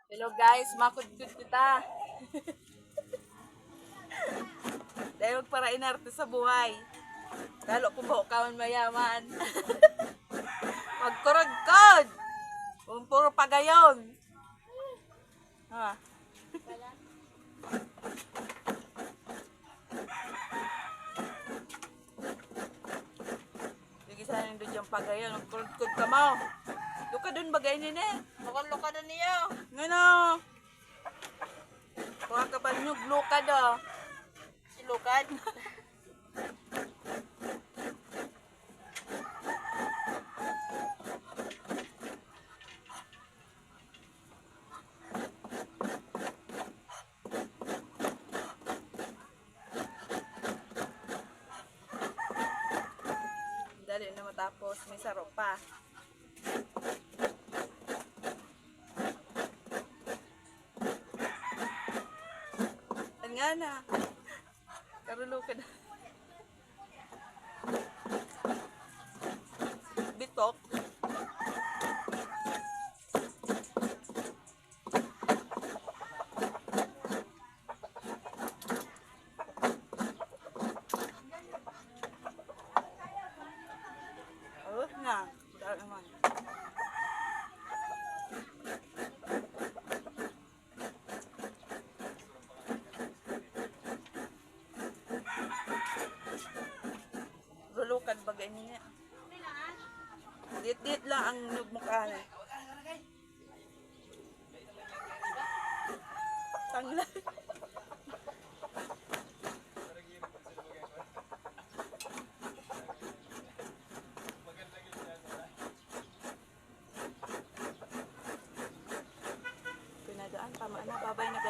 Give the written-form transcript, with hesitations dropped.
Hello guys, makudkod kita. Dahil para inarte sa buhay. Lalo kung buhok ka man mayaman. Magkuragkod. Kung puro pagayon. Ha. Sige sana doon yung pagayon. Magkuragkod ka mo. Luka doon bagay nini. Luka na niyo. Ngano? Kuha ka pa nyug, luka do. Silukad. Dali na matapos. May saro pa. Nga na. Karulo ka na. Bitok. Oh, nga. Wala naman. Rulukan bagay niya. Dit-dit lang ang mukha na. Tangla. Pinadaan, tama na. Babay na